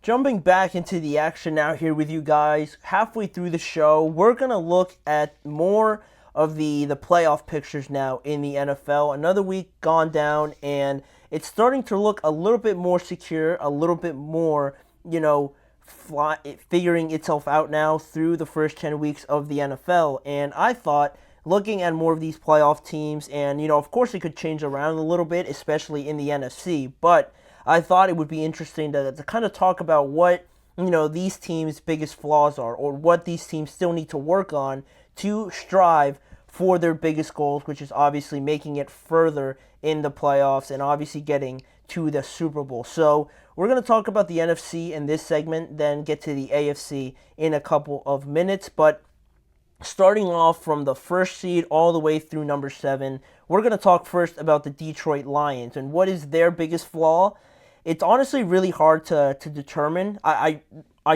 Jumping back into the action now here with you guys, halfway through the show, we're going to look at more of the playoff pictures now in the NFL. Another week gone down, and it's starting to look a little bit more secure, a little bit more, figuring itself out now through the first 10 weeks of the NFL. And I thought, looking at more of these playoff teams, and, of course it could change around a little bit, especially in the NFC, but I thought it would be interesting to kind of talk about what, these teams' biggest flaws are, or what these teams still need to work on to strive for their biggest goals, which is obviously making it further in the playoffs and obviously getting to the Super Bowl. So we're going to talk about the NFC in this segment, then get to the AFC in a couple of minutes. But starting off from the first seed all the way through number 7, we're going to talk first about the Detroit Lions and what is their biggest flaw. It's honestly really hard to determine. I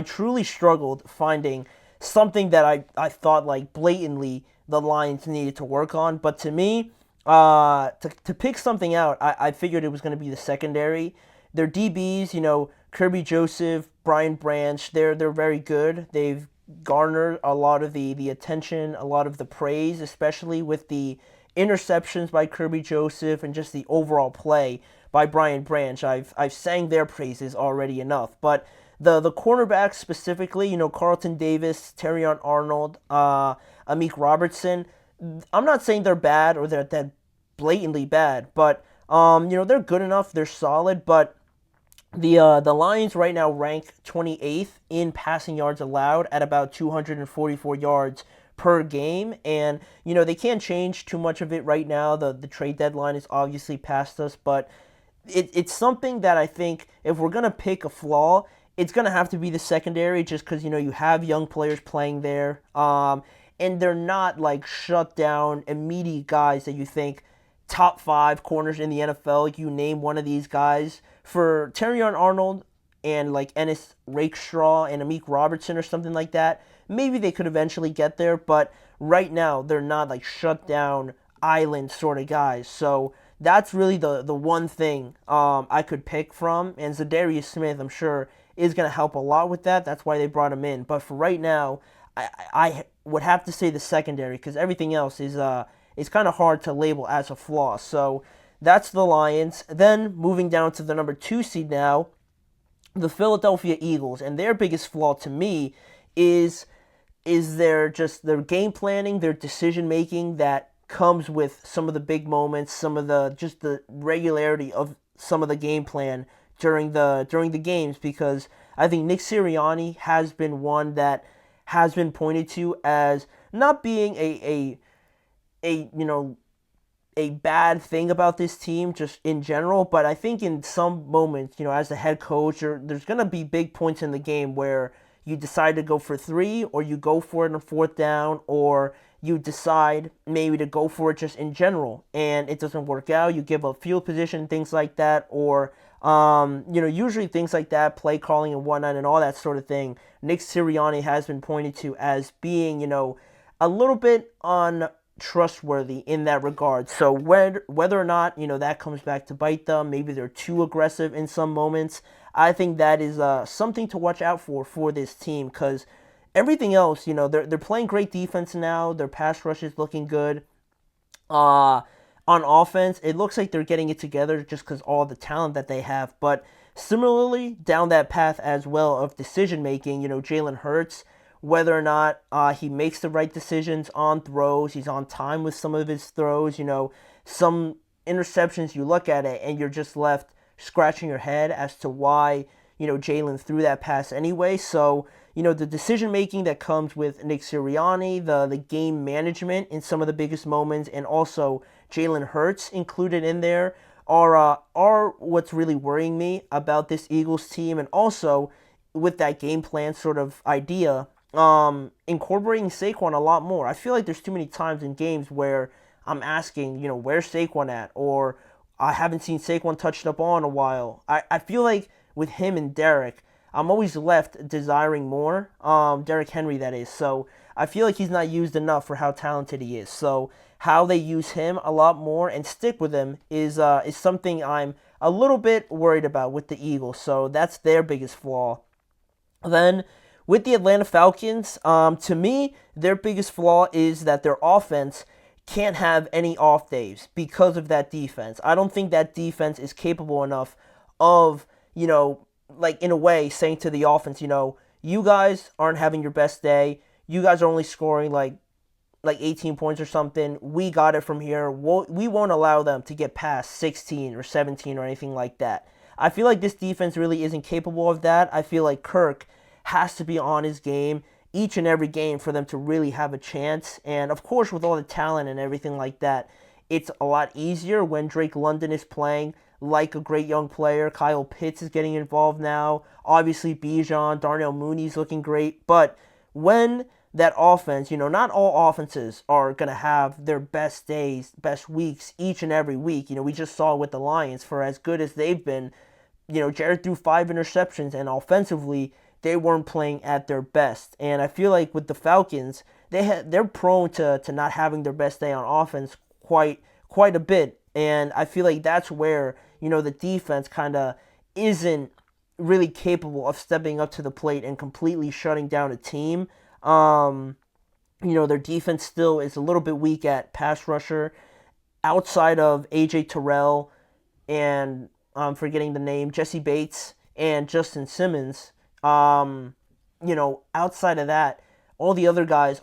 truly struggled finding something that I thought like blatantly the Lions needed to work on. But to me, to pick something out, I figured it was going to be the secondary. Their DBs, Kirby Joseph, Brian Branch, they're very good. They've garnered a lot of the attention, a lot of the praise, especially with the interceptions by Kirby Joseph and just the overall play by Brian Branch. I've sang their praises already enough. But the cornerbacks specifically, Carlton Davis, Terrion Arnold, Amik Robertson, I'm not saying they're bad or they're blatantly bad, but they're good enough, they're solid, but the Lions right now rank 28th in passing yards allowed at about 244 yards per game, and they can't change too much of it right now. The trade deadline is obviously past us, but it's something that I think if we're gonna pick a flaw, it's gonna have to be the secondary, just because you have young players playing there, and they're not like shut down immediate guys that you think top 5 corners in the NFL. You name one of these guys for Terrion Arnold and like Ennis Rakestraw and Amik Robertson or something like that. Maybe they could eventually get there, but right now they're not like shut down island sort of guys. So that's really the one thing I could pick from. And Zadarius Smith, I'm sure, is going to help a lot with that. That's why they brought him in. But for right now, I would have to say the secondary, because everything else is kind of hard to label as a flaw. So that's the Lions. Then moving down to the number 2 seed now, the Philadelphia Eagles. And their biggest flaw to me is their game planning, their decision making that comes with some of the big moments, some of the regularity of some of the game plan during the games, because I think Nick Sirianni has been one that has been pointed to as not being a bad thing about this team just in general, but I think in some moments, as the head coach, there's going to be big points in the game where you decide to go for 3, or you go for it on 4th down, or you decide maybe to go for it just in general, and it doesn't work out. You give up field position, things like that, or usually things like that, play calling and whatnot, and all that sort of thing. Nick Sirianni has been pointed to as being, a little bit untrustworthy in that regard. So whether or not, that comes back to bite them, maybe they're too aggressive in some moments, I think that is something to watch out for this team, because everything else, they're playing great defense now. Their pass rush is looking good. On offense, it looks like they're getting it together just because all the talent that they have. But similarly, down that path as well of decision making, Jalen Hurts, whether or not he makes the right decisions on throws, he's on time with some of his throws. Some interceptions, you look at it and you're just left scratching your head as to why, Jalen threw that pass anyway. So, the decision making that comes with Nick Sirianni, the game management in some of the biggest moments, and also Jalen Hurts included in there are what's really worrying me about this Eagles team. And also with that game plan sort of idea, incorporating Saquon a lot more. I feel like there's too many times in games where I'm asking, where's Saquon at? Or I haven't seen Saquon touch the ball in a while. I feel like with him and Derek, I'm always left desiring more. Derrick Henry, that is. So I feel like he's not used enough for how talented he is. So how they use him a lot more and stick with him is something I'm a little bit worried about with the Eagles. So that's their biggest flaw. Then with the Atlanta Falcons, to me, their biggest flaw is that their offense can't have any off days because of that defense. I don't think that defense is capable enough of, like in a way saying to the offense, you guys aren't having your best day. You guys are only scoring like 18 points or something. We got it from here. We won't allow them to get past 16 or 17 or anything like that. I feel like this defense really isn't capable of that. I feel like Kirk has to be on his game each and every game for them to really have a chance. And of course, with all the talent and everything like that, it's a lot easier when Drake London is playing like a great young player. Kyle Pitts is getting involved now. Obviously, Bijan, Darnell Mooney's looking great. But when that offense, not all offenses are going to have their best days, best weeks each and every week. We just saw with the Lions, for as good as they've been, Jared threw 5 interceptions, and offensively, they weren't playing at their best. And I feel like with the Falcons, they're prone to not having their best day on offense quite a bit. And I feel like that's where, the defense kind of isn't really capable of stepping up to the plate and completely shutting down a team. Their defense still is a little bit weak at pass rusher. Outside of AJ Terrell and I'm forgetting the name, Jesse Bates and Justin Simmons, outside of that, all the other guys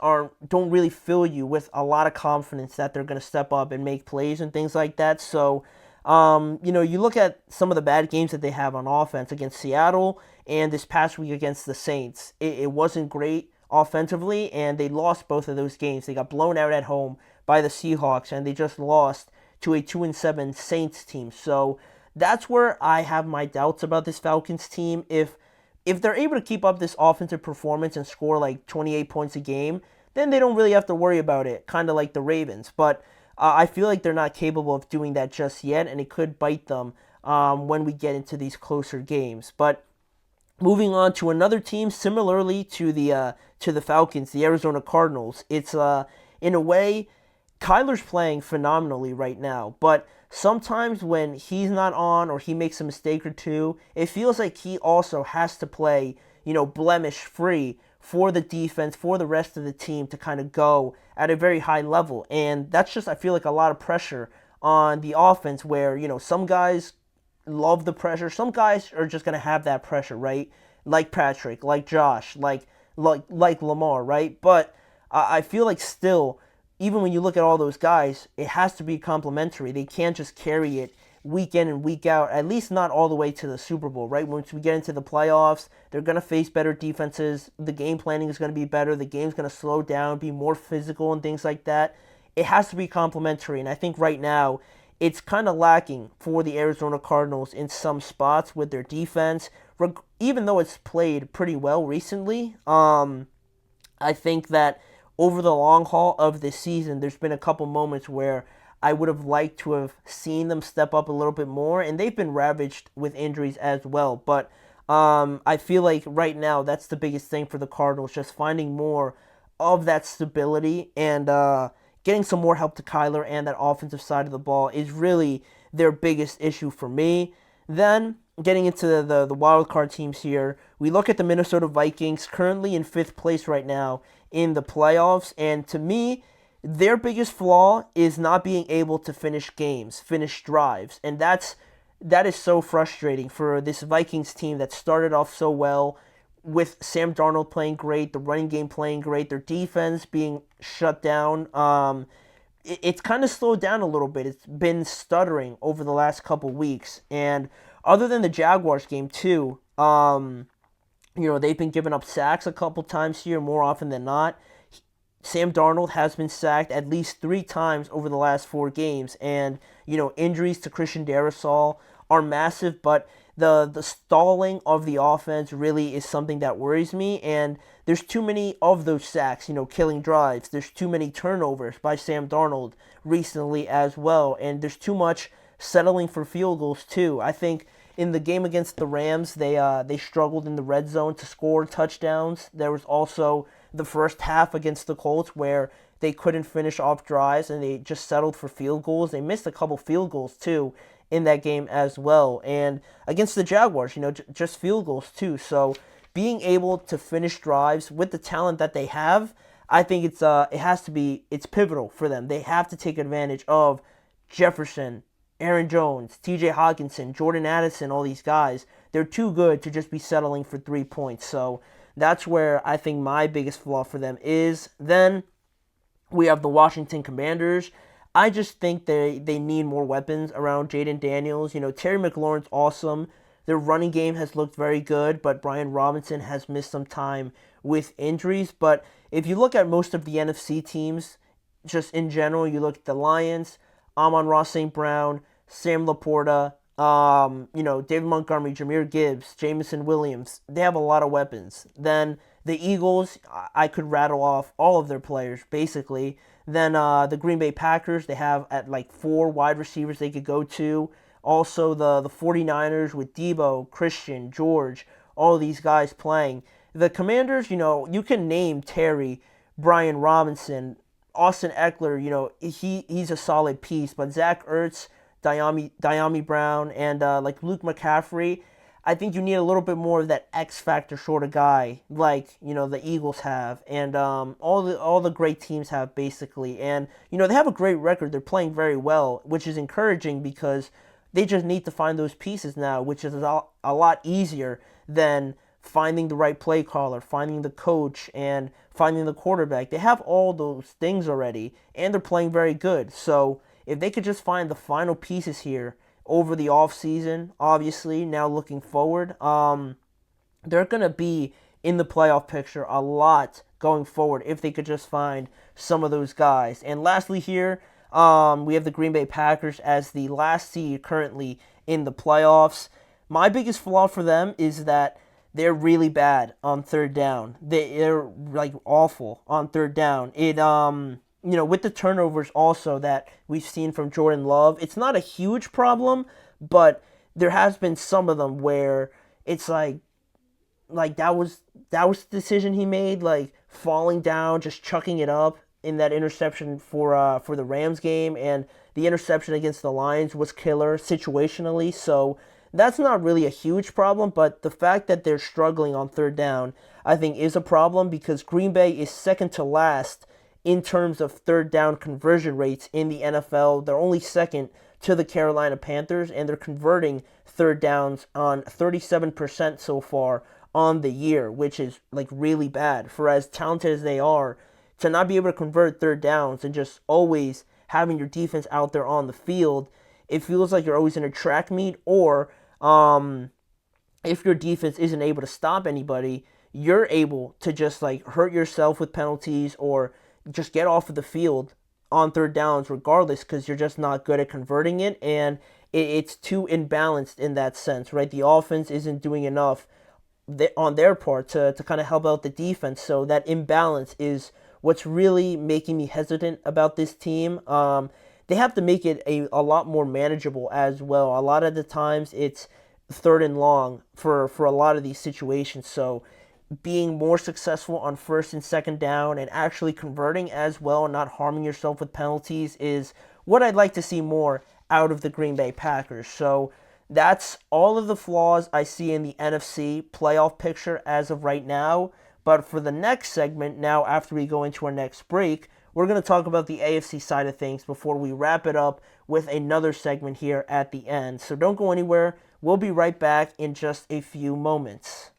don't really fill you with a lot of confidence that they're going to step up and make plays and things like that. So, you look at some of the bad games that they have on offense against Seattle and this past week against the Saints. It wasn't great offensively, and they lost both of those games. They got blown out at home by the Seahawks, and they just lost to a 2-7 Saints team. So that's where I have my doubts about this Falcons team. If they're able to keep up this offensive performance and score like 28 points a game, then they don't really have to worry about it, kind of like the Ravens. But I feel like they're not capable of doing that just yet, and it could bite them when we get into these closer games. But moving on to another team similarly to the Falcons, the Arizona Cardinals. It's in a way, Kyler's playing phenomenally right now, but sometimes when he's not on or he makes a mistake or two, it feels like he also has to play, blemish free for the defense, for the rest of the team to kind of go at a very high level. And that's just, I feel like, a lot of pressure on the offense where, some guys love the pressure. Some guys are just going to have that pressure, right? Like Patrick, like Josh, like Lamar, right? But I feel like still, even when you look at all those guys, it has to be complementary. They can't just carry it week in and week out, at least not all the way to the Super Bowl, right? Once we get into the playoffs, they're going to face better defenses. The game planning is going to be better. The game's going to slow down, be more physical and things like that. It has to be complementary, and I think right now it's kind of lacking for the Arizona Cardinals in some spots with their defense. Even though it's played pretty well recently, I think that over the long haul of this season, there's been a couple moments where I would have liked to have seen them step up a little bit more, and they've been ravaged with injuries as well. But I feel like right now that's the biggest thing for the Cardinals, just finding more of that stability and getting some more help to Kyler and that offensive side of the ball is really their biggest issue for me. Then, getting into the wild card teams here, we look at the Minnesota Vikings, currently in 5th place right now in the playoffs, and to me, their biggest flaw is not being able to finish games, finish drives, and that is so frustrating for this Vikings team that started off so well, with Sam Darnold playing great, the running game playing great, their defense being shut down. It's kind of slowed down a little bit. It's been stuttering over the last couple weeks. And other than the Jaguars game too, they've been giving up sacks a couple times here, more often than not. Sam Darnold has been sacked at least 3 times over the last 4 games. And, injuries to Christian Darrisaw are massive, but the stalling of the offense really is something that worries me, and there's too many of those sacks, killing drives. There's too many turnovers by Sam Darnold recently as well, and there's too much settling for field goals too. I think in the game against the Rams, they struggled in the red zone to score touchdowns. There was also the first half against the Colts where they couldn't finish off drives and they just settled for field goals. They missed a couple field goals too in that game as well. And against the Jaguars, just field goals too. So being able to finish drives with the talent that they have, I think it's pivotal for them. They have to take advantage of Jefferson, Aaron Jones, TJ Hawkinson, Jordan Addison, all these guys. They're too good to just be settling for 3 points. So that's where I think my biggest flaw for them is. Then we have the Washington Commanders. I just think they need more weapons around Jaden Daniels. Terry McLaurin's awesome. Their running game has looked very good, but Brian Robinson has missed some time with injuries. But if you look at most of the NFC teams, just in general, you look at the Lions, Amon-Ra St. Brown, Sam Laporta, David Montgomery, Jahmyr Gibbs, Jamison Williams. They have a lot of weapons. Then the Eagles, I could rattle off all of their players, basically. Then the Green Bay Packers, they have at like 4 wide receivers they could go to. Also the 49ers with Debo, Christian, George, all these guys playing. The Commanders, you can name Terry, Brian Robinson, Austin Eckler, he's a solid piece. But Zach Ertz, Diami Brown, and like Luke McCaffrey, I think you need a little bit more of that X factor sort of guy, like the Eagles have, and all the great teams have basically. And they have a great record. They're playing very well, which is encouraging because they just need to find those pieces now, which is a lot easier than finding the right play caller, finding the coach, and finding the quarterback. They have all those things already, and they're playing very good. So if they could just find the final pieces here over the offseason, obviously, now looking forward, they're going to be in the playoff picture a lot going forward if they could just find some of those guys. And lastly here, we have the Green Bay Packers as the last seed currently in the playoffs. My biggest flaw for them is that they're really bad on third down. They're like awful on third down. With the turnovers also that we've seen from Jordan Love, it's not a huge problem, but there has been some of them where it's like that was the decision he made, like falling down, just chucking it up in that interception for the Rams game, and the interception against the Lions was killer situationally. So that's not really a huge problem, but the fact that they're struggling on third down, I think, is a problem because Green Bay is second to last in terms of third down conversion rates in the NFL. They're only second to the Carolina Panthers, and they're converting third downs on 37% so far on the year, which is like really bad. For as talented as they are, to not be able to convert third downs and just always having your defense out there on the field, it feels like you're always in a track meet, or if your defense isn't able to stop anybody, you're able to just like hurt yourself with penalties or just get off of the field on third downs regardless because you're just not good at converting it, and it's too imbalanced in that sense, right? The offense isn't doing enough on their part to kind of help out the defense, so that imbalance is what's really making me hesitant about this team. They have to make it a lot more manageable as well. A lot of the times it's third and long for a lot of these situations, so being more successful on first and second down and actually converting as well and not harming yourself with penalties is what I'd like to see more out of the Green Bay Packers. So that's all of the flaws I see in the NFC playoff picture as of right now. But for the next segment, now after we go into our next break, we're going to talk about the AFC side of things before we wrap it up with another segment here at the end. So don't go anywhere. We'll be right back in just a few moments.